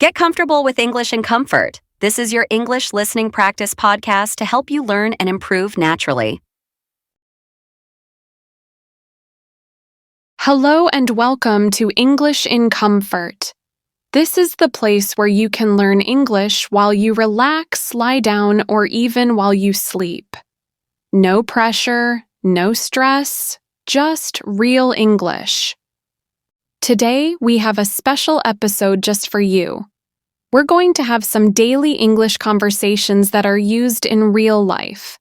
Get comfortable with English in comfort. This is your English listening practice podcast to help you learn and improve naturally. Hello and welcome to English in Comfort. This is the place where you can learn English while you relax, lie down, or even while you sleep. No pressure, no stress, just real English. Today, we have a special episode just for you. We're going to have some daily English conversations that are used in real life.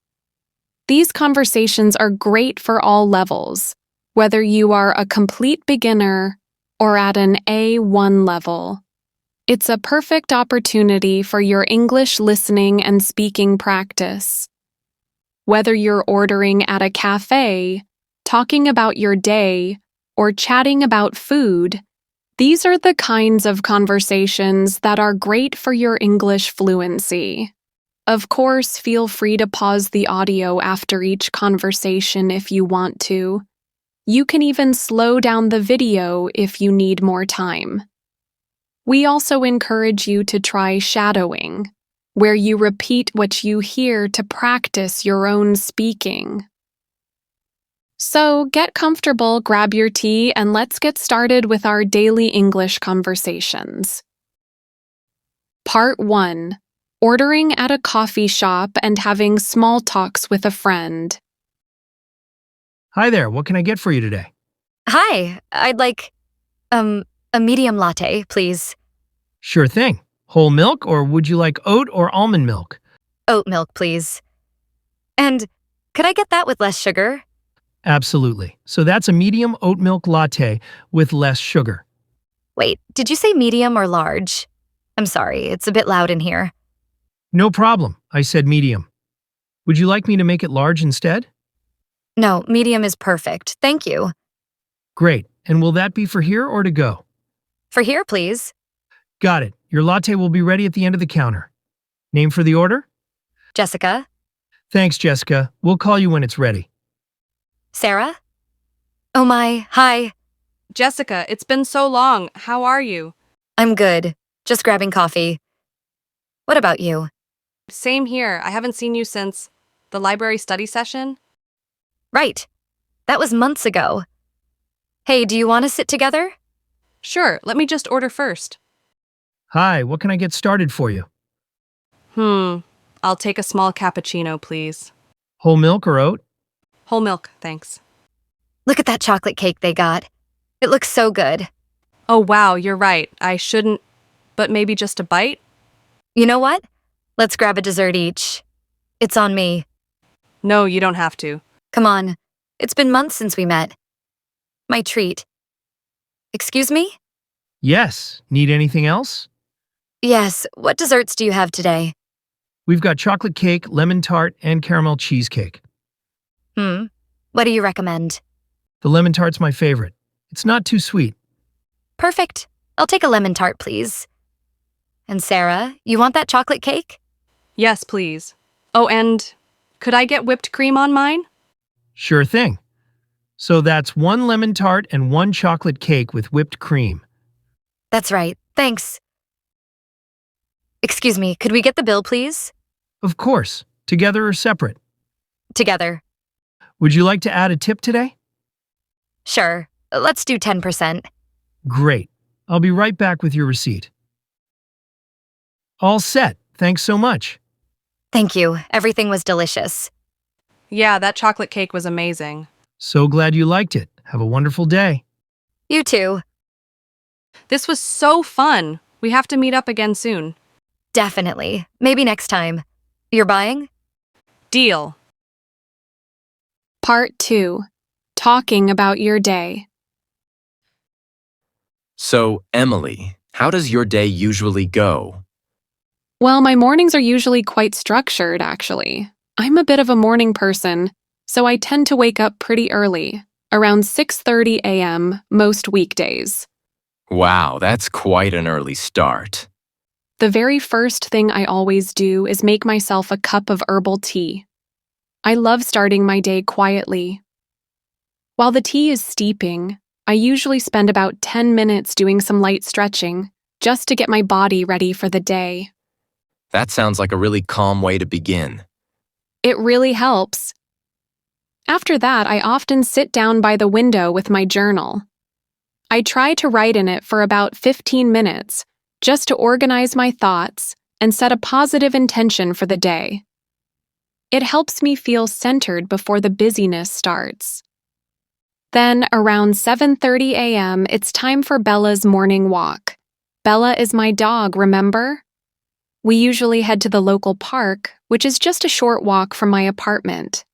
These conversations are great for all levels, whether you are a complete beginner or at an A1 level. It's a perfect opportunity for your English listening and speaking practice. Whether you're ordering at a cafe, talking about your day, or chatting about food, these are the kinds of conversations that are great for your English fluency. Of course, feel free to pause the audio after each conversation if you want to. You can even slow down the video if you need more time. We also encourage you to try shadowing, where you repeat what you hear to practice your own speaking. So get comfortable, grab your tea, and let's get started with our daily English conversations. Part 1. Ordering at a coffee shop and having small talks with a friend. Hi there, what can I get for you today? Hi, I'd like, a medium latte, please. Sure thing. Whole milk, or would you like oat or almond milk? Oat milk, please. And could I get that with less sugar? Absolutely. So that's a medium oat milk latte with less sugar. Wait, did you say medium or large? I'm sorry, it's a bit loud in here. No problem, I said medium. Would you like me to make it large instead? No, medium is perfect, thank you. Great. And will that be for here or to go? For here, please. Got it. Your latte will be ready at the end of the counter. Name for the order? Jessica? Thanks, Jessica. We'll call you when it's ready. Sarah? Oh my, hi. Jessica, it's been so long. How are you? I'm good, just grabbing coffee. What about you? Same here. I haven't seen you since the library study session. Right, that was months ago. Hey, do you want to sit together? Sure, let me just order first. Hi, what can I get started for you? I'll take a small cappuccino, please. Whole milk or oat? Whole milk, thanks. Look at that chocolate cake they got. It looks so good. Oh wow, you're right. I shouldn't, but maybe just a bite? You know what? Let's grab a dessert each. It's on me. No, you don't have to. Come on. It's been months since we met. My treat. Excuse me? Yes. Need anything else? Yes, what desserts do you have today? We've got chocolate cake, lemon tart, and caramel cheesecake. What do you recommend? The lemon tart's my favorite. It's not too sweet. Perfect. I'll take a lemon tart, please. And Sarah, you want that chocolate cake? Yes, please. Oh, and could I get whipped cream on mine? Sure thing. So that's 1 lemon tart and 1 chocolate cake with whipped cream. That's right. Thanks. Excuse me, could we get the bill, please? Of course. Together or separate? Together. Would you like to add a tip today? Sure. Let's do 10%. Great. I'll be right back with your receipt. All set. Thanks so much. Thank you. Everything was delicious. Yeah, that chocolate cake was amazing. So glad you liked it. Have a wonderful day. You too. This was so fun. We have to meet up again soon. Definitely. Maybe next time. You're buying? Deal. Part 2. Talking about your day. So, Emily, how does your day usually go? Well, my mornings are usually quite structured, actually. I'm a bit of a morning person, so I tend to wake up pretty early, around 6:30 a.m. most weekdays. Wow, that's quite an early start. The very first thing I always do is make myself a cup of herbal tea. I love starting my day quietly. While the tea is steeping, I usually spend about 10 minutes doing some light stretching, just to get my body ready for the day. That sounds like a really calm way to begin. It really helps. After that, I often sit down by the window with my journal. I try to write in it for about 15 minutes, just to organize my thoughts and set a positive intention for the day. It helps me feel centered before the busyness starts. Then, around 7:30 a.m., it's time for Bella's morning walk. Bella is my dog, remember? We usually head to the local park, which is just a short walk from my apartment.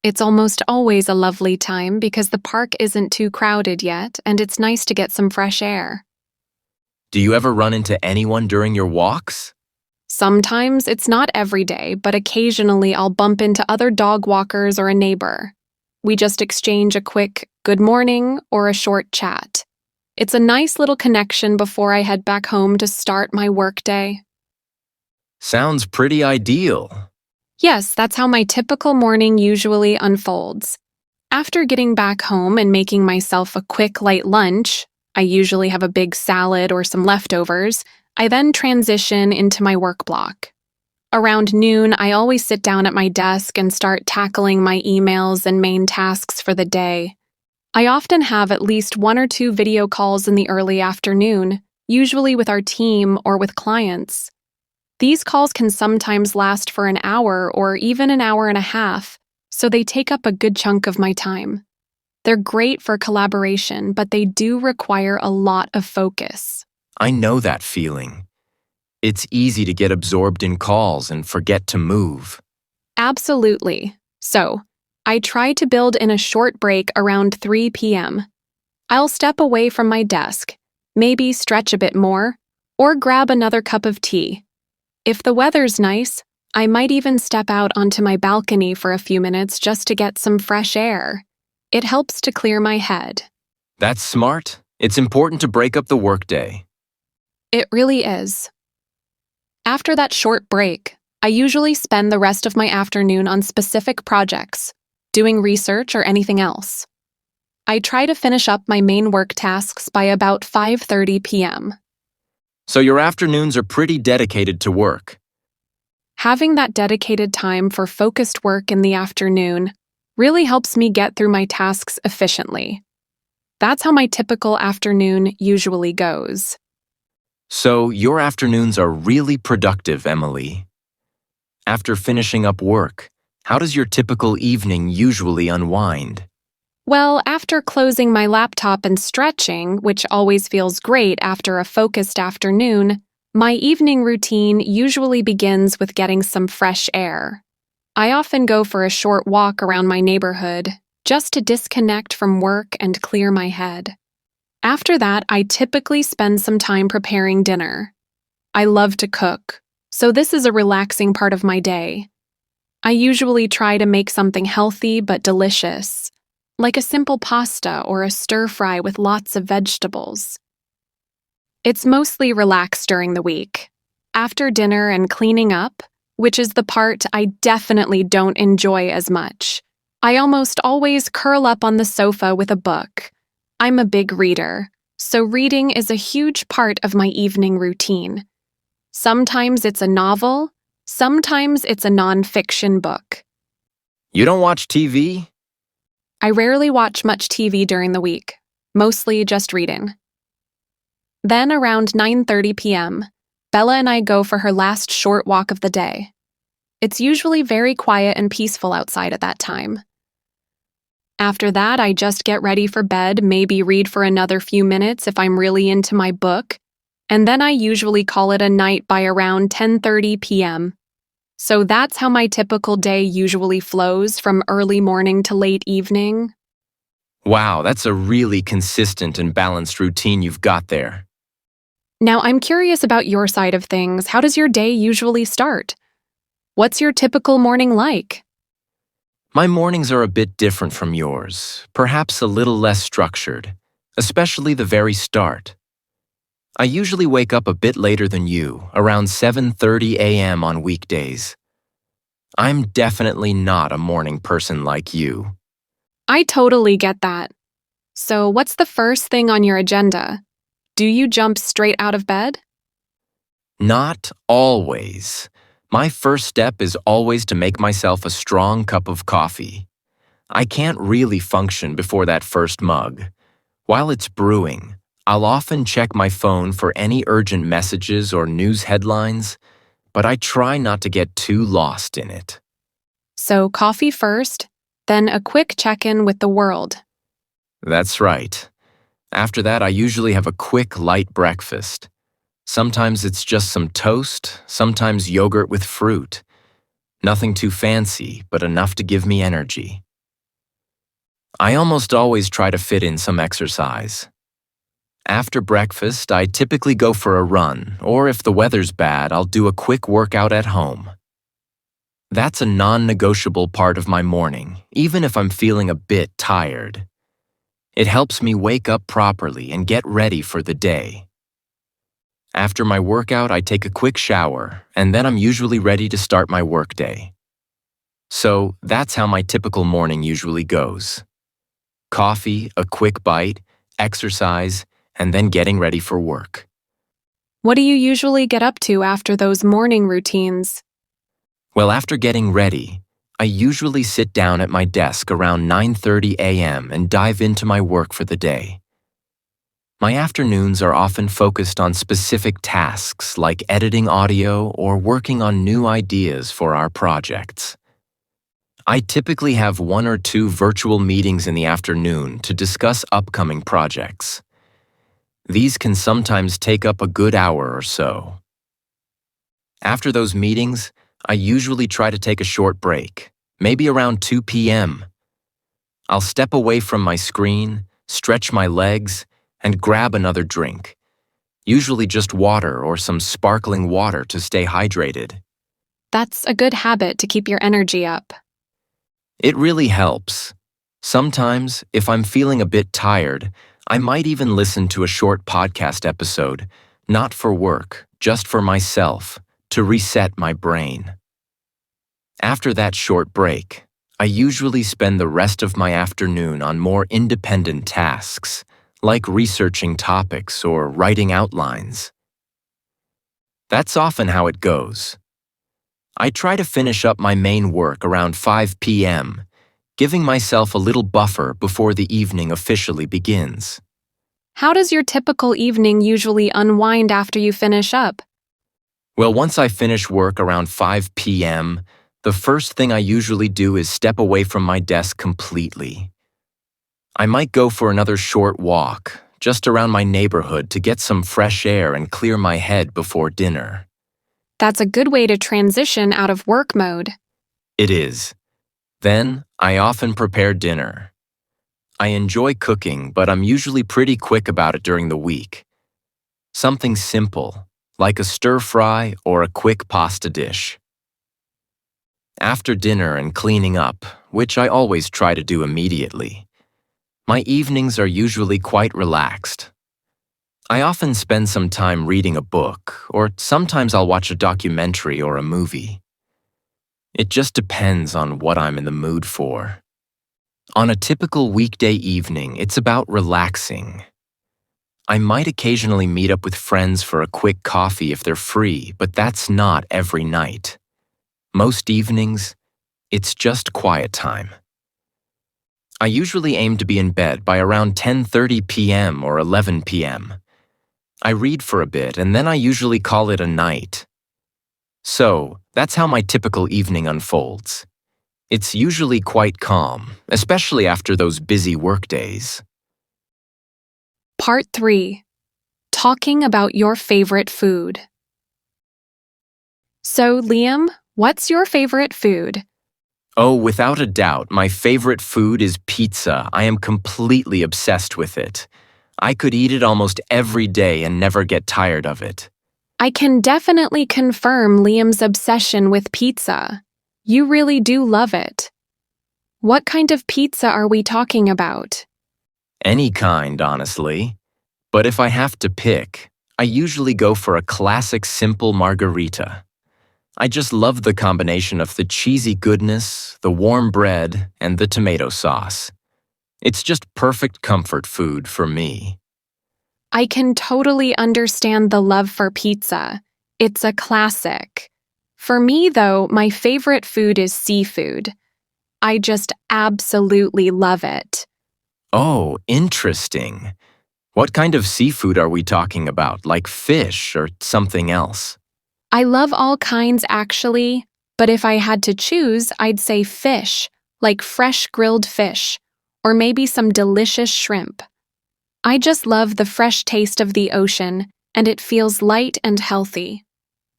It's almost always a lovely time because the park isn't too crowded yet, and it's nice to get some fresh air. Do you ever run into anyone during your walks? Sometimes it's not every day, but occasionally I'll bump into other dog walkers or a neighbor. We just exchange a quick good morning or a short chat. It's a nice little connection before I head back home to start my workday. Sounds pretty ideal. Yes, that's how my typical morning usually unfolds. After getting back home and making myself a quick light lunch, I usually have a big salad or some leftovers, I then transition into my work block. Around noon, I always sit down at my desk and start tackling my emails and main tasks for the day. I often have at least 1 or 2 video calls in the early afternoon, usually with our team or with clients. These calls can sometimes last for an hour or even an hour and a half, so they take up a good chunk of my time. They're great for collaboration, but they do require a lot of focus. I know that feeling. It's easy to get absorbed in calls and forget to move. Absolutely. So, I try to build in a short break around 3 p.m. I'll step away from my desk, maybe stretch a bit more, or grab another cup of tea. If the weather's nice, I might even step out onto my balcony for a few minutes just to get some fresh air. It helps to clear my head. That's smart. It's important to break up the workday. It really is. After that short break, I usually spend the rest of my afternoon on specific projects, doing research or anything else. I try to finish up my main work tasks by about 5:30 p.m. So your afternoons are pretty dedicated to work. Having that dedicated time for focused work in the afternoon really helps me get through my tasks efficiently. That's how my typical afternoon usually goes. So your afternoons are really productive, Emily. After finishing up work, how does your typical evening usually unwind? Well, after closing my laptop and stretching, which always feels great after a focused afternoon, my evening routine usually begins with getting some fresh air. I often go for a short walk around my neighborhood, just to disconnect from work and clear my head. After that, I typically spend some time preparing dinner. I love to cook, so this is a relaxing part of my day. I usually try to make something healthy but delicious, like a simple pasta or a stir-fry with lots of vegetables. It's mostly relaxed during the week. After dinner and cleaning up, which is the part I definitely don't enjoy as much, I almost always curl up on the sofa with a book. I'm a big reader, so reading is a huge part of my evening routine. Sometimes it's a novel, sometimes it's a non-fiction book. You don't watch TV? I rarely watch much TV during the week, mostly just reading. Then around 9:30 p.m., Bella and I go for her last short walk of the day. It's usually very quiet and peaceful outside at that time. After that, I just get ready for bed, maybe read for another few minutes if I'm really into my book, and then I usually call it a night by around 10:30 p.m. So that's how my typical day usually flows, from early morning to late evening. Wow, that's a really consistent and balanced routine you've got there. Now, I'm curious about your side of things. How does your day usually start? What's your typical morning like? My mornings are a bit different from yours, perhaps a little less structured, especially the very start. I usually wake up a bit later than you, around 7:30 a.m. on weekdays. I'm definitely not a morning person like you. I totally get that. So, what's the first thing on your agenda? Do you jump straight out of bed? Not always. My first step is always to make myself a strong cup of coffee. I can't really function before that first mug. While it's brewing, I'll often check my phone for any urgent messages or news headlines, but I try not to get too lost in it. So, coffee first, then a quick check-in with the world. That's right. After that, I usually have a quick, light breakfast. Sometimes it's just some toast, sometimes yogurt with fruit. Nothing too fancy, but enough to give me energy. I almost always try to fit in some exercise. After breakfast, I typically go for a run, or if the weather's bad, I'll do a quick workout at home. That's a non-negotiable part of my morning, even if I'm feeling a bit tired. It helps me wake up properly and get ready for the day. After my workout, I take a quick shower, and then I'm usually ready to start my workday. So that's how my typical morning usually goes. Coffee, a quick bite, exercise, and then getting ready for work. What do you usually get up to after those morning routines? Well, after getting ready, I usually sit down at my desk around 9:30 a.m. and dive into my work for the day. My afternoons are often focused on specific tasks like editing audio or working on new ideas for our projects. I typically have 1 or 2 virtual meetings in the afternoon to discuss upcoming projects. These can sometimes take up a good hour or so. After those meetings, I usually try to take a short break, maybe around 2 p.m. I'll step away from my screen, stretch my legs, and grab another drink, usually just water or some sparkling water to stay hydrated. That's a good habit to keep your energy up. It really helps. Sometimes, if I'm feeling a bit tired, I might even listen to a short podcast episode, not for work, just for myself, to reset my brain. After that short break, I usually spend the rest of my afternoon on more independent tasks, like researching topics or writing outlines. That's often how it goes. I try to finish up my main work around 5 p.m., giving myself a little buffer before the evening officially begins. How does your typical evening usually unwind after you finish up? Well, once I finish work around 5 p.m., the first thing I usually do is step away from my desk completely. I might go for another short walk, just around my neighborhood to get some fresh air and clear my head before dinner. That's a good way to transition out of work mode. It is. Then, I often prepare dinner. I enjoy cooking, but I'm usually pretty quick about it during the week. Something simple, like a stir-fry or a quick pasta dish. After dinner and cleaning up, which I always try to do immediately, my evenings are usually quite relaxed. I often spend some time reading a book, or sometimes I'll watch a documentary or a movie. It just depends on what I'm in the mood for. On a typical weekday evening, it's about relaxing. I might occasionally meet up with friends for a quick coffee if they're free, but that's not every night. Most evenings, it's just quiet time. I usually aim to be in bed by around 10:30 p.m. or 11 p.m. I read for a bit and then I usually call it a night. So, that's how my typical evening unfolds. It's usually quite calm, especially after those busy workdays. Part 3. Talking about your favorite food. So, Liam, what's your favorite food? Oh, without a doubt, my favorite food is pizza. I am completely obsessed with it. I could eat it almost every day and never get tired of it. I can definitely confirm Liam's obsession with pizza. You really do love it. What kind of pizza are we talking about? Any kind, honestly. But if I have to pick, I usually go for a classic simple margarita. I just love the combination of the cheesy goodness, the warm bread, and the tomato sauce. It's just perfect comfort food for me. I can totally understand the love for pizza. It's a classic. For me, though, my favorite food is seafood. I just absolutely love it. Oh, interesting. What kind of seafood are we talking about, like fish or something else? I love all kinds, actually, but if I had to choose, I'd say fish, like fresh grilled fish, or maybe some delicious shrimp. I just love the fresh taste of the ocean, and it feels light and healthy.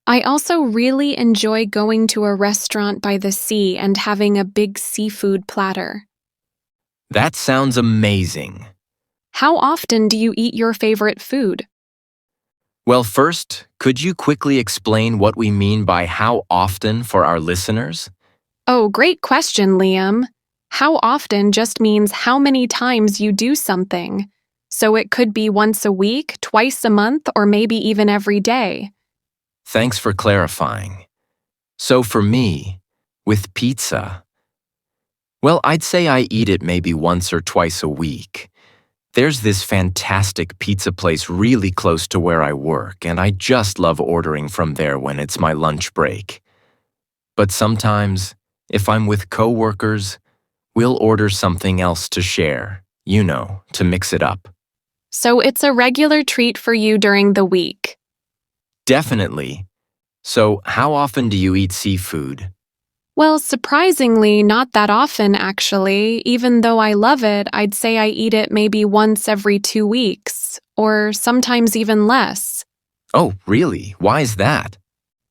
I also really enjoy going to a restaurant by the sea and having a big seafood platter. That sounds amazing. How often do you eat your favorite food? Well, first, could you quickly explain what we mean by how often for our listeners? Oh, great question, Liam. How often just means how many times you do something. So it could be once a week, twice a month, or maybe even every day. Thanks for clarifying. So for me, with pizza, well, I'd say I eat it maybe once or twice a week. There's this fantastic pizza place really close to where I work, and I just love ordering from there when it's my lunch break. But sometimes, if I'm with coworkers, we'll order something else to share, to mix it up. So it's a regular treat for you during the week. Definitely. So, how often do you eat seafood? Well, surprisingly, not that often, actually. Even though I love it, I'd say I eat it maybe once every 2 weeks, or sometimes even less. Oh, really? Why is that?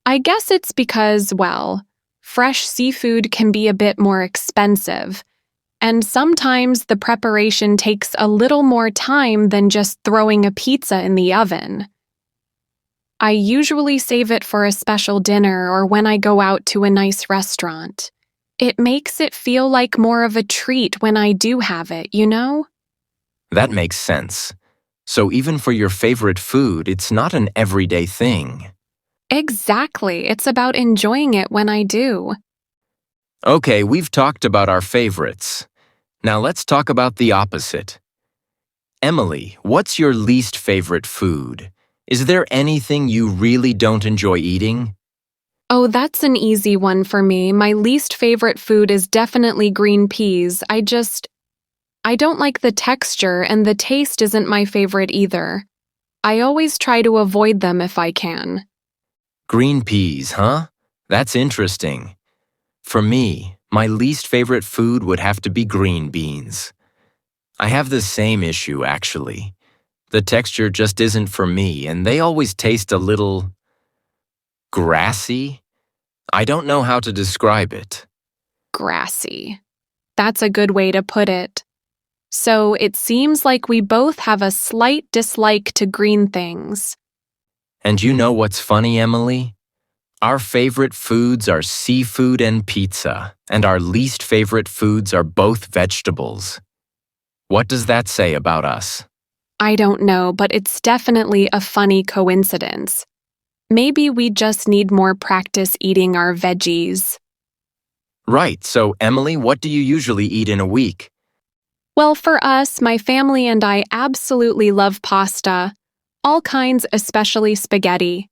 I guess it's because, well, fresh seafood can be a bit more expensive, and sometimes the preparation takes a little more time than just throwing a pizza in the oven. I usually save it for a special dinner or when I go out to a nice restaurant. It makes it feel like more of a treat when I do have it, you know? That makes sense. So, even for your favorite food, it's not an everyday thing. Exactly. It's about enjoying it when I do. Okay, we've talked about our favorites. Now let's talk about the opposite. Emily, what's your least favorite food? Is there anything you really don't enjoy eating? Oh, that's an easy one for me. My least favorite food is definitely green peas. I don't like the texture, and the taste isn't my favorite either. I always try to avoid them if I can. Green peas, huh? That's interesting. For me, my least favorite food would have to be green beans. I have the same issue, actually. The texture just isn't for me, and they always taste a little grassy. I don't know how to describe it. Grassy. That's a good way to put it. So it seems like we both have a slight dislike to green things. And you know what's funny, Emily? Our favorite foods are seafood and pizza, and our least favorite foods are both vegetables. What does that say about us? I don't know, but it's definitely a funny coincidence. Maybe we just need more practice eating our veggies. Right, so Emily, what do you usually eat in a week? Well, for us, my family and I absolutely love pasta. All kinds, especially spaghetti.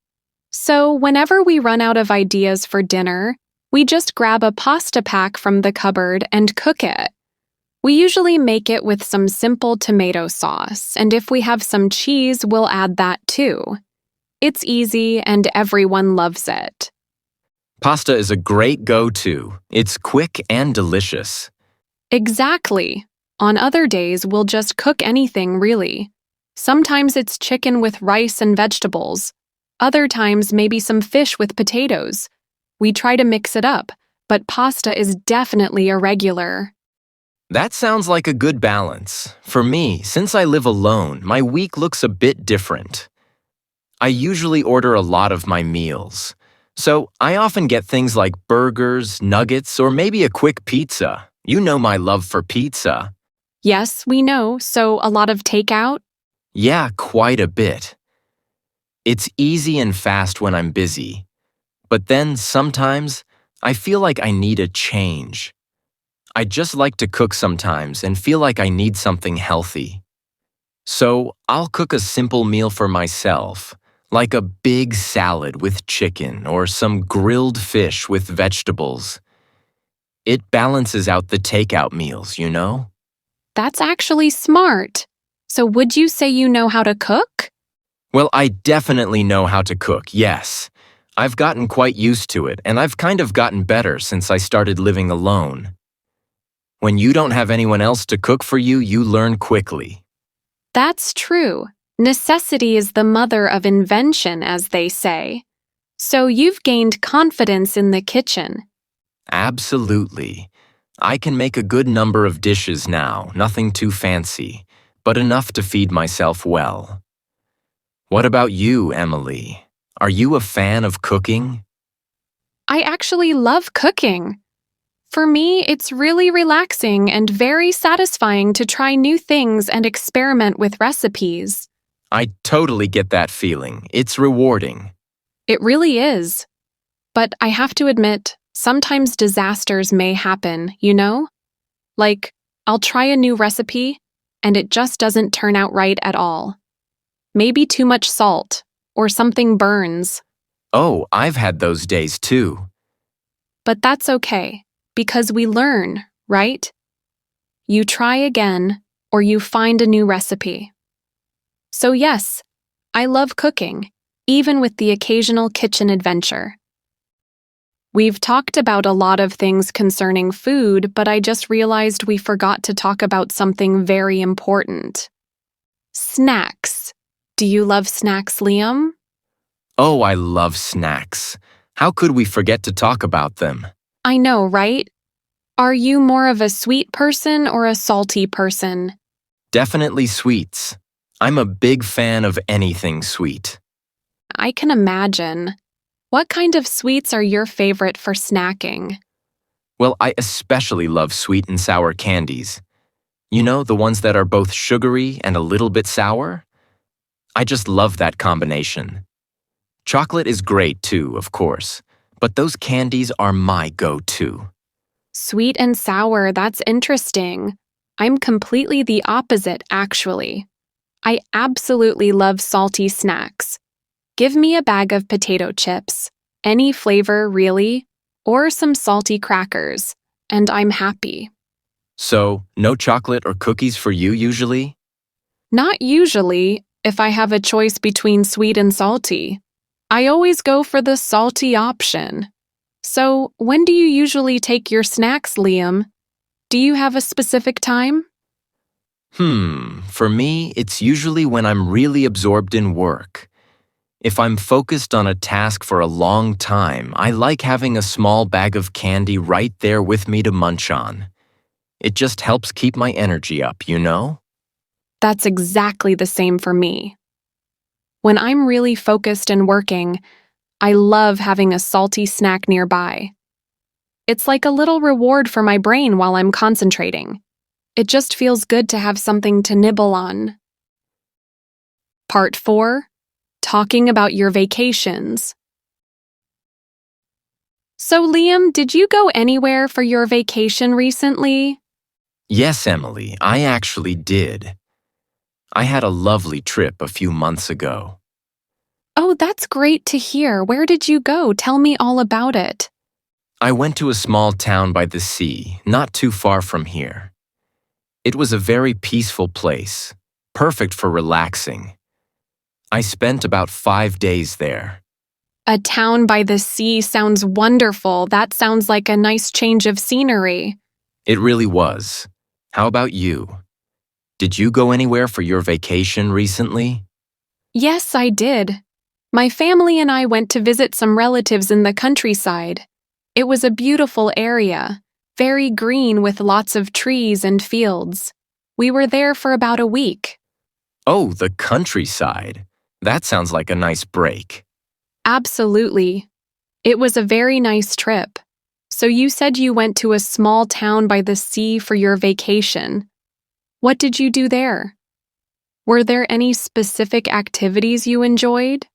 So whenever we run out of ideas for dinner, we just grab a pasta pack from the cupboard and cook it. We usually make it with some simple tomato sauce, and if we have some cheese, we'll add that too. It's easy and everyone loves it. Pasta is a great go-to. It's quick and delicious. Exactly. On other days, we'll just cook anything, really. Sometimes it's chicken with rice and vegetables. Other times, maybe some fish with potatoes. We try to mix it up, but pasta is definitely a regular. That sounds like a good balance. For me, since I live alone, my week looks a bit different. I usually order a lot of my meals. So I often get things like burgers, nuggets, or maybe a quick pizza. You know my love for pizza. Yes, we know, so a lot of takeout? Yeah, quite a bit. It's easy and fast when I'm busy. But then sometimes I feel like I need a change. I just like to cook sometimes and feel like I need something healthy. So I'll cook a simple meal for myself, like a big salad with chicken or some grilled fish with vegetables. It balances out the takeout meals, you know? That's actually smart. So would you say you know how to cook? Well, I definitely know how to cook, yes. I've gotten quite used to it, and I've kind of gotten better since I started living alone. When you don't have anyone else to cook for you, you learn quickly. That's true. Necessity is the mother of invention, as they say. So you've gained confidence in the kitchen. Absolutely. I can make a good number of dishes now, nothing too fancy, but enough to feed myself well. What about you, Emily? Are you a fan of cooking? I actually love cooking. For me, it's really relaxing and very satisfying to try new things and experiment with recipes. I totally get that feeling. It's rewarding. It really is. But I have to admit, sometimes disasters may happen, you know? Like, I'll try a new recipe, and it just doesn't turn out right at all. Maybe too much salt, or something burns. Oh, I've had those days too. But that's okay, because we learn, right? You try again, or you find a new recipe. So yes, I love cooking, even with the occasional kitchen adventure. We've talked about a lot of things concerning food, but I just realized we forgot to talk about something very important. Snacks. Do you love snacks, Liam? Oh, I love snacks. How could we forget to talk about them? I know, right? Are you more of a sweet person or a salty person? Definitely sweets. I'm a big fan of anything sweet. I can imagine. What kind of sweets are your favorite for snacking? Well, I especially love sweet and sour candies. You know, the ones that are both sugary and a little bit sour? I just love that combination. Chocolate is great too, of course, but those candies are my go-to. Sweet and sour, that's interesting. I'm completely the opposite, actually. I absolutely love salty snacks. Give me a bag of potato chips, any flavor really, or some salty crackers, and I'm happy. So, no chocolate or cookies for you usually? Not usually, if I have a choice between sweet and salty. I always go for the salty option. So, when do you usually take your snacks, Liam? Do you have a specific time? For me, it's usually when I'm really absorbed in work. If I'm focused on a task for a long time, I like having a small bag of candy right there with me to munch on. It just helps keep my energy up, you know? That's exactly the same for me. When I'm really focused and working, I love having a salty snack nearby. It's like a little reward for my brain while I'm concentrating. It just feels good to have something to nibble on. Part 4. Talking about your vacations. So, Liam, did you go anywhere for your vacation recently? Yes, Emily, I actually did. I had a lovely trip a few months ago. Oh, that's great to hear. Where did you go? Tell me all about it. I went to a small town by the sea, not too far from here. It was a very peaceful place, perfect for relaxing. I spent about 5 days there. A town by the sea sounds wonderful. That sounds like a nice change of scenery. It really was. How about you? Did you go anywhere for your vacation recently? Yes, I did. My family and I went to visit some relatives in the countryside. It was a beautiful area, very green with lots of trees and fields. We were there for about a week. Oh, the countryside. That sounds like a nice break. Absolutely. It was a very nice trip. So you said you went to a small town by the sea for your vacation. What did you do there? Were there any specific activities you enjoyed?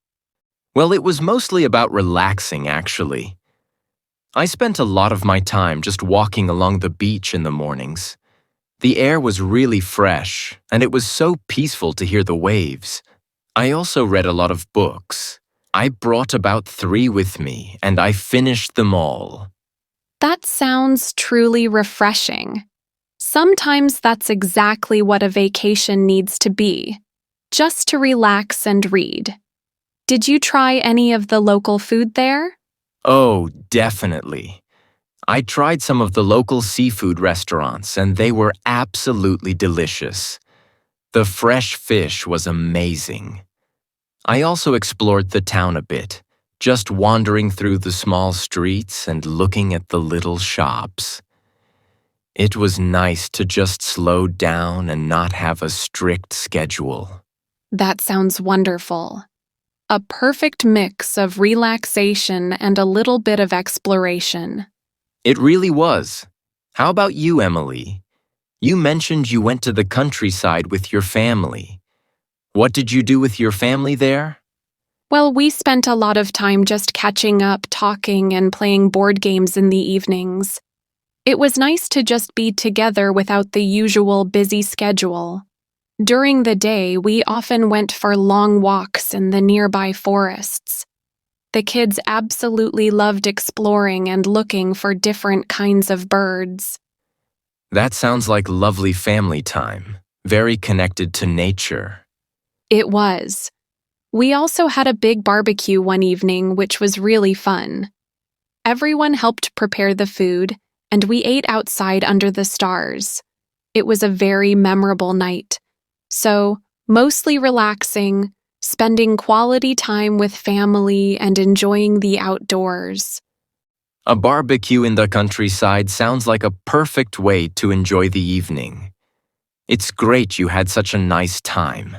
Well, it was mostly about relaxing, actually. I spent a lot of my time just walking along the beach in the mornings. The air was really fresh, and it was so peaceful to hear the waves. I also read a lot of books. I brought about 3 with me, and I finished them all. That sounds truly refreshing. Sometimes that's exactly what a vacation needs to be, just to relax and read. Did you try any of the local food there? Oh, definitely. I tried some of the local seafood restaurants, and they were absolutely delicious. The fresh fish was amazing. I also explored the town a bit, just wandering through the small streets and looking at the little shops. It was nice to just slow down and not have a strict schedule. That sounds wonderful. A perfect mix of relaxation and a little bit of exploration. It really was. How about you, Emily? You mentioned you went to the countryside with your family. What did you do with your family there? Well, we spent a lot of time just catching up, talking, and playing board games in the evenings. It was nice to just be together without the usual busy schedule. During the day, we often went for long walks in the nearby forests. The kids absolutely loved exploring and looking for different kinds of birds. That sounds like lovely family time, very connected to nature. It was. We also had a big barbecue one evening, which was really fun. Everyone helped prepare the food, and we ate outside under the stars. It was a very memorable night. So, mostly relaxing, spending quality time with family, and enjoying the outdoors. A barbecue in the countryside sounds like a perfect way to enjoy the evening. It's great you had such a nice time.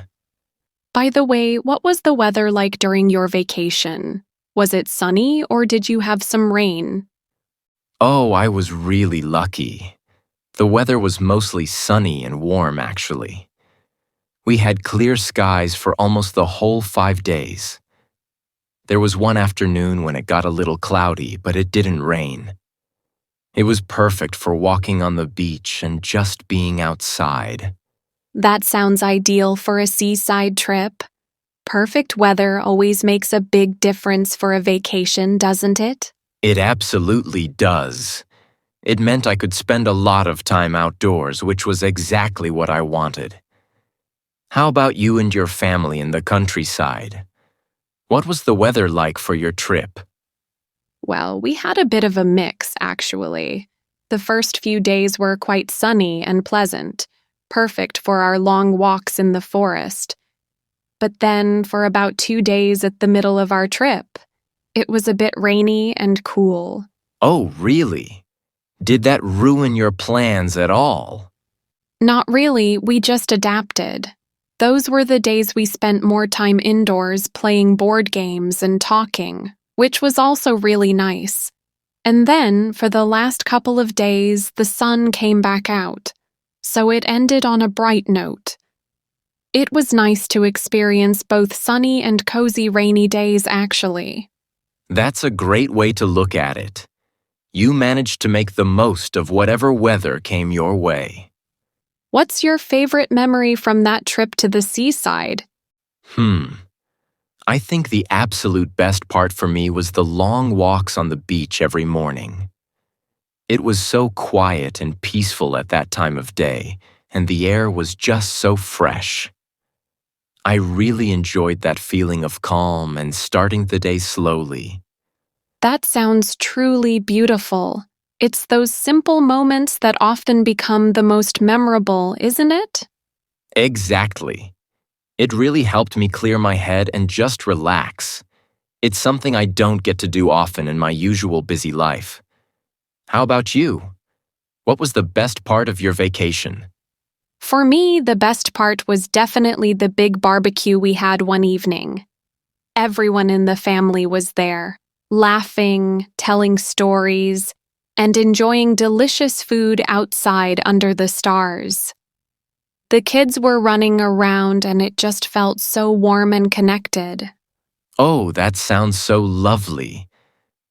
By the way, what was the weather like during your vacation? Was it sunny or did you have some rain? Oh, I was really lucky. The weather was mostly sunny and warm, actually. We had clear skies for almost the whole 5 days. There was one afternoon when it got a little cloudy, but it didn't rain. It was perfect for walking on the beach and just being outside. That sounds ideal for a seaside trip. Perfect weather always makes a big difference for a vacation, doesn't it? It absolutely does. It meant I could spend a lot of time outdoors, which was exactly what I wanted. How about you and your family in the countryside? What was the weather like for your trip? Well, we had a bit of a mix, actually. The first few days were quite sunny and pleasant, perfect for our long walks in the forest. But then, for about 2 days at the middle of our trip, it was a bit rainy and cool. Oh, really? Did that ruin your plans at all? Not really, we just adapted. Those were the days we spent more time indoors playing board games and talking, which was also really nice. And then, for the last couple of days, the sun came back out, so it ended on a bright note. It was nice to experience both sunny and cozy rainy days, actually. That's a great way to look at it. You managed to make the most of whatever weather came your way. What's your favorite memory from that trip to the seaside? I think the absolute best part for me was the long walks on the beach every morning. It was so quiet and peaceful at that time of day, and the air was just so fresh. I really enjoyed that feeling of calm and starting the day slowly. That sounds truly beautiful. It's those simple moments that often become the most memorable, isn't it? Exactly. It really helped me clear my head and just relax. It's something I don't get to do often in my usual busy life. How about you? What was the best part of your vacation? For me, the best part was definitely the big barbecue we had one evening. Everyone in the family was there, laughing, telling stories, and enjoying delicious food outside under the stars. The kids were running around and it just felt so warm and connected. Oh, that sounds so lovely.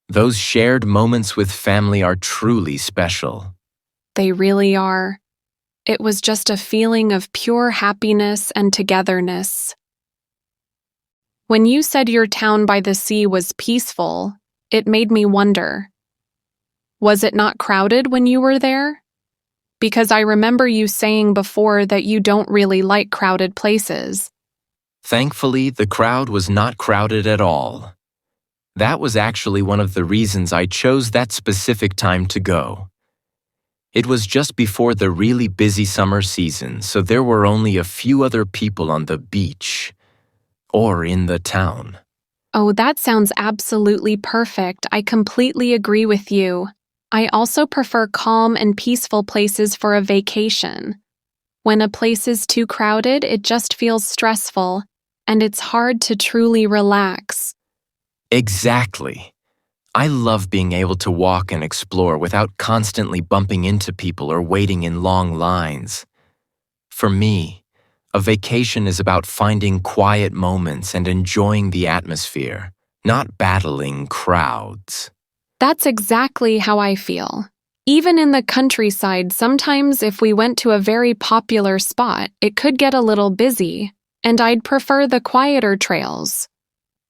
Those shared moments with family are truly special. They really are. It was just a feeling of pure happiness and togetherness. When you said your town by the sea was peaceful, it made me wonder. Was it not crowded when you were there? Because I remember you saying before that you don't really like crowded places. Thankfully, the crowd was not crowded at all. That was actually one of the reasons I chose that specific time to go. It was just before the really busy summer season, so there were only a few other people on the beach or in the town. Oh, that sounds absolutely perfect. I completely agree with you. I also prefer calm and peaceful places for a vacation. When a place is too crowded, it just feels stressful, and it's hard to truly relax. Exactly. I love being able to walk and explore without constantly bumping into people or waiting in long lines. For me, a vacation is about finding quiet moments and enjoying the atmosphere, not battling crowds. That's exactly how I feel. Even in the countryside, sometimes if we went to a very popular spot, it could get a little busy, and I'd prefer the quieter trails.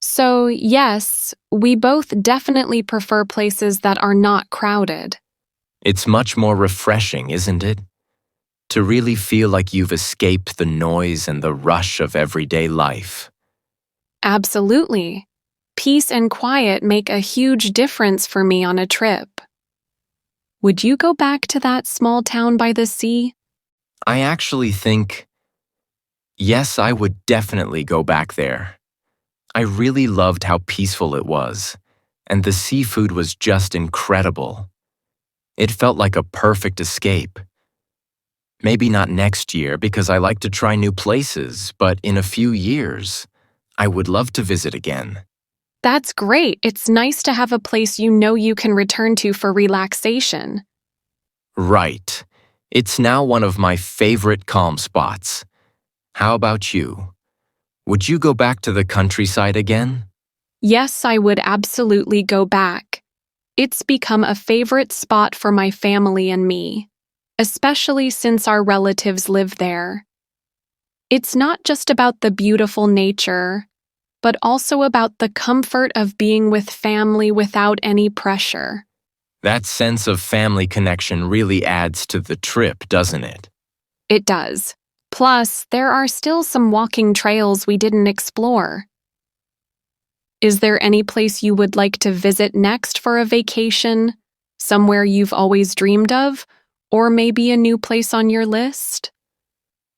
So, yes, we both definitely prefer places that are not crowded. It's much more refreshing, isn't it? To really feel like you've escaped the noise and the rush of everyday life. Absolutely. Peace and quiet make a huge difference for me on a trip. Would you go back to that small town by the sea? I actually think, yes, I would definitely go back there. I really loved how peaceful it was, and the seafood was just incredible. It felt like a perfect escape. Maybe not next year because I like to try new places, but in a few years, I would love to visit again. That's great. It's nice to have a place you know you can return to for relaxation. Right. It's now one of my favorite calm spots. How about you? Would you go back to the countryside again? Yes, I would absolutely go back. It's become a favorite spot for my family and me, especially since our relatives live there. It's not just about the beautiful nature, but also about the comfort of being with family without any pressure. That sense of family connection really adds to the trip, doesn't it? It does. Plus, there are still some walking trails we didn't explore. Is there any place you would like to visit next for a vacation? Somewhere you've always dreamed of? Or maybe a new place on your list?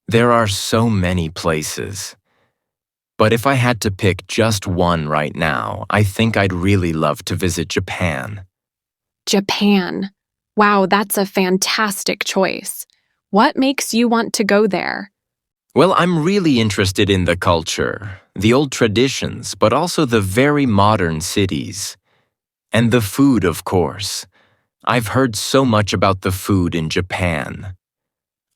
There are so many places. But if I had to pick just one right now, I think I'd really love to visit Japan. Japan. Wow, that's a fantastic choice. What makes you want to go there? Well, I'm really interested in the culture, the old traditions, but also the very modern cities. And the food, of course. I've heard so much about the food in Japan.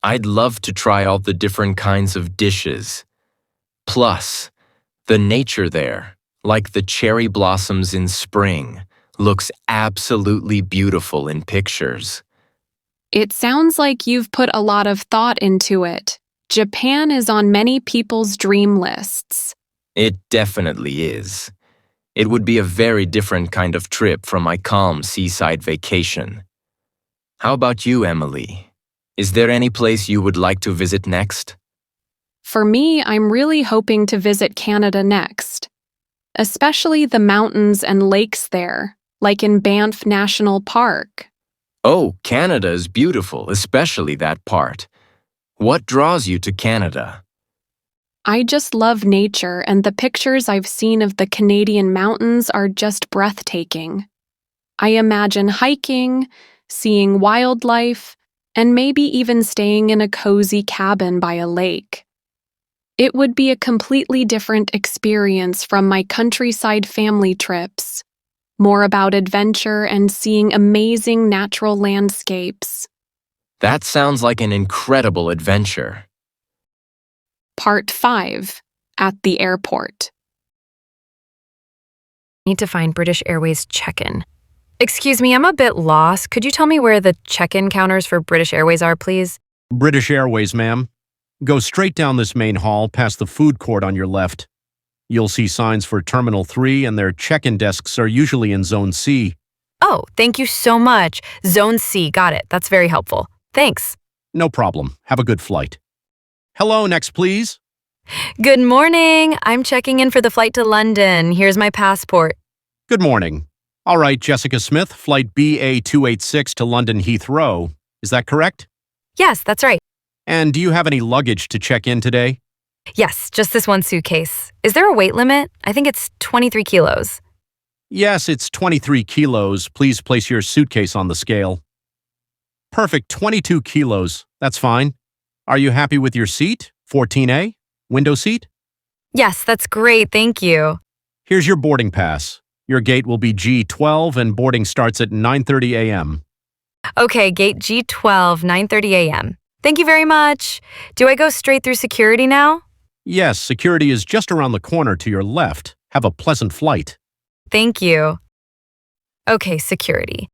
I'd love to try all the different kinds of dishes. Plus, the nature there, like the cherry blossoms in spring, looks absolutely beautiful in pictures. It sounds like you've put a lot of thought into it. Japan is on many people's dream lists. It definitely is. It would be a very different kind of trip from my calm seaside vacation. How about you, Emily? Is there any place you would like to visit next? For me, I'm really hoping to visit Canada next, especially the mountains and lakes there, like in Banff National Park. Oh, Canada is beautiful, especially that part. What draws you to Canada? I just love nature, and the pictures I've seen of the Canadian mountains are just breathtaking. I imagine hiking, seeing wildlife, and maybe even staying in a cozy cabin by a lake. It would be a completely different experience from my countryside family trips, more about adventure and seeing amazing natural landscapes. That sounds like an incredible adventure. Part 5. At the Airport. Need to find British Airways check-in. Excuse me, I'm a bit lost. Could you tell me where the check-in counters for British Airways are, please? British Airways, ma'am. Go straight down this main hall past the food court on your left. You'll see signs for Terminal 3 and their check-in desks are usually in Zone C. Oh, thank you so much. Zone C, got it. That's very helpful. Thanks. No problem. Have a good flight. Hello, next please. Good morning. I'm checking in for the flight to London. Here's my passport. Good morning. All right, Jessica Smith, flight BA286 to London Heathrow. Is that correct? Yes, that's right. And do you have any luggage to check in today? Yes, just this one suitcase. Is there a weight limit? I think it's 23 kilos. Yes, it's 23 kilos. Please place your suitcase on the scale. Perfect, 22 kilos. That's fine. Are you happy with your seat? 14A? Window seat? Yes, that's great. Thank you. Here's your boarding pass. Your gate will be G12 and boarding starts at 9:30 a.m. Okay, gate G12, 9:30 a.m. Thank you very much. Do I go straight through security now? Yes, security is just around the corner to your left. Have a pleasant flight. Thank you. Okay, security.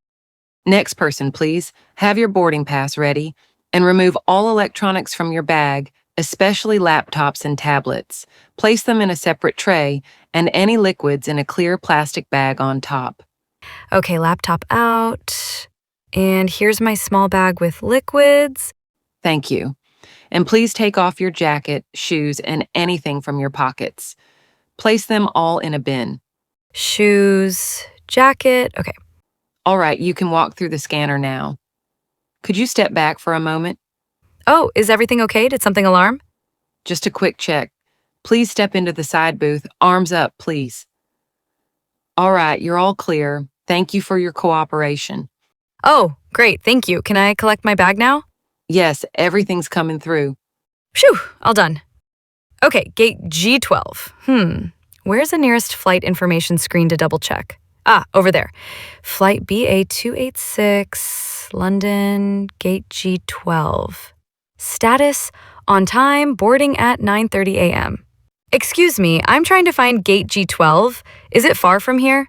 Next person, please. Have your boarding pass ready and remove all electronics from your bag, especially laptops and tablets. Place them in a separate tray and any liquids in a clear plastic bag on top. Okay, laptop out. And here's my small bag with liquids. Thank you. And please take off your jacket, shoes, and anything from your pockets. Place them all in a bin. Shoes, jacket. Okay. All right, you can walk through the scanner now. Could you step back for a moment? Oh, is everything okay? Did something alarm? Just a quick check. Please step into the side booth. Arms up, please. All right, you're all clear. Thank you for your cooperation. Oh, great. Thank you. Can I collect my bag now? Yes, everything's coming through. Phew, all done. Okay, gate G12. Where's the nearest flight information screen to double check? Ah, over there. Flight BA286, London, gate G12. Status, on time, boarding at 9:30 a.m. Excuse me, I'm trying to find gate G12. Is it far from here?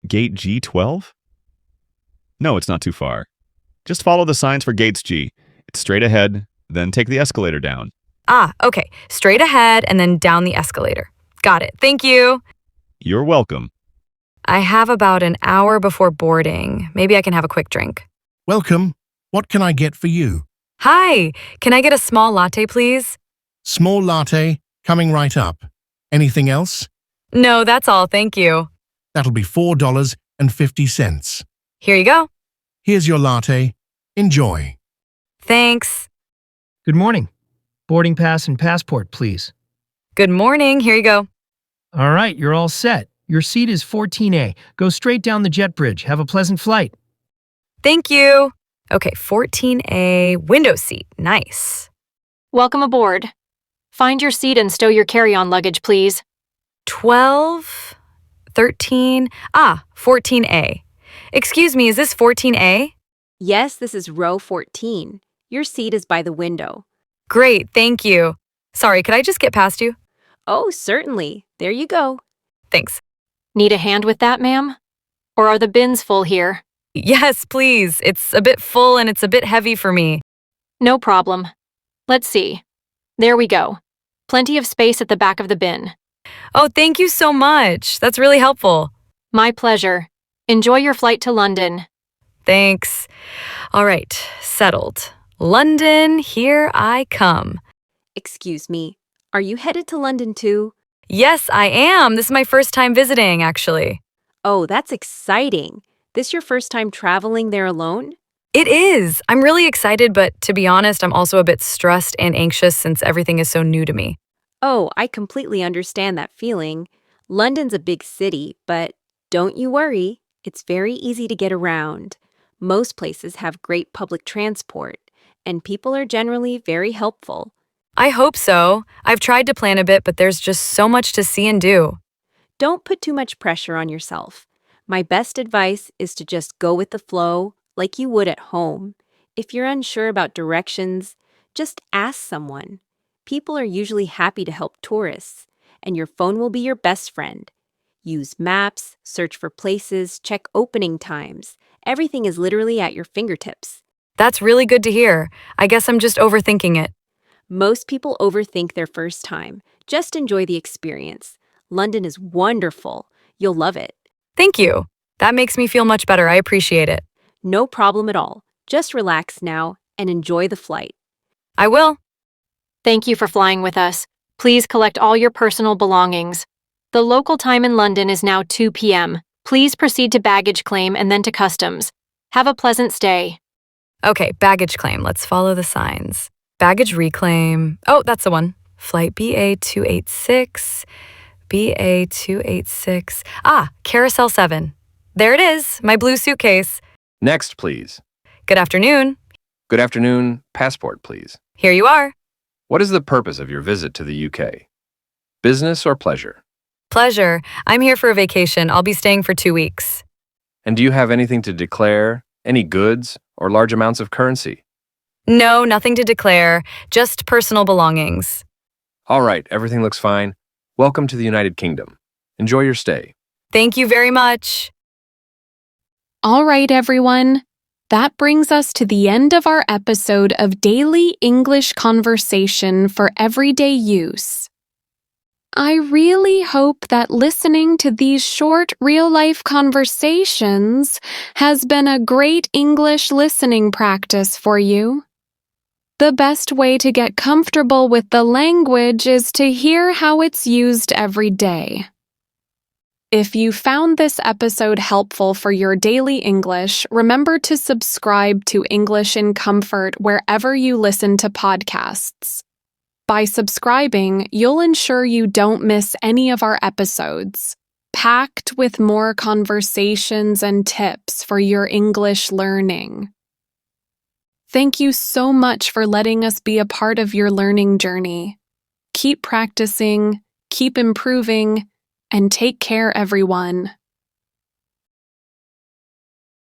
Gate G12? No, it's not too far. Just follow the signs for Gates G. It's straight ahead, then take the escalator down. Ah, okay. Straight ahead and then down the escalator. Got it. Thank you. You're welcome. I have about an hour before boarding. Maybe I can have a quick drink. Welcome. What can I get for you? Hi, can I get a small latte, please? Small latte, coming right up. Anything else? No, that's all. Thank you. That'll be $4.50. Here you go. Here's your latte. Enjoy. Thanks. Good morning. Boarding pass and passport, please. Good morning. Here you go. All right, you're all set. Your seat is 14A. Go straight down the jet bridge. Have a pleasant flight. Thank you. Okay, 14A, window seat. Nice. Welcome aboard. Find your seat and stow your carry-on luggage, please. 12, 13, 14A. Excuse me, is this 14A? Yes, this is row 14. Your seat is by the window. Great, thank you. Sorry, could I just get past you? Oh, certainly. There you go. Thanks. Need a hand with that, ma'am? Or are the bins full here? Yes, please. It's a bit full and it's a bit heavy for me. No problem. Let's see. There we go. Plenty of space at the back of the bin. Oh, thank you so much. That's really helpful. My pleasure. Enjoy your flight to London. Thanks. All right, settled. London, here I come. Excuse me, are you headed to London too? Yes, I am. This is my first time visiting, actually. Oh, that's exciting. This your first time traveling there alone? It is. I'm really excited, but to be honest, I'm also a bit stressed and anxious since everything is so new to me. Oh, I completely understand that feeling. London's a big city, but don't you worry. It's very easy to get around. Most places have great public transport, and people are generally very helpful. I hope so. I've tried to plan a bit, but there's just so much to see and do. Don't put too much pressure on yourself. My best advice is to just go with the flow like you would at home. If you're unsure about directions, just ask someone. People are usually happy to help tourists, and your phone will be your best friend. Use maps, search for places, check opening times. Everything is literally at your fingertips. That's really good to hear. I guess I'm just overthinking it. Most people overthink their first time. Just enjoy the experience. London is wonderful. You'll love it. Thank you. That makes me feel much better. I appreciate it. No problem at all. Just relax now and enjoy the flight. I will. Thank you for flying with us. Please collect all your personal belongings. The local time in London is now 2 p.m. Please proceed to baggage claim and then to customs. Have a pleasant stay. Okay, baggage claim. Let's follow the signs. Baggage reclaim. Oh, that's the one. Flight BA286. BA286. Ah, Carousel 7. There it is, my blue suitcase. Next, please. Good afternoon. Good afternoon. Passport, please. Here you are. What is the purpose of your visit to the UK? Business or pleasure? Pleasure. I'm here for a vacation. I'll be staying for 2 weeks. And do you have anything to declare? Any goods or large amounts of currency? No, nothing to declare. Just personal belongings. All right, everything looks fine. Welcome to the United Kingdom. Enjoy your stay. Thank you very much. All right, everyone. That brings us to the end of our episode of Daily English Conversation for Everyday Use. I really hope that listening to these short real-life conversations has been a great English listening practice for you. The best way to get comfortable with the language is to hear how it's used every day. If you found this episode helpful for your daily English, remember to subscribe to English in Comfort wherever you listen to podcasts. By subscribing, you'll ensure you don't miss any of our episodes, packed with more conversations and tips for your English learning. Thank you so much for letting us be a part of your learning journey. Keep practicing, keep improving, and take care, everyone.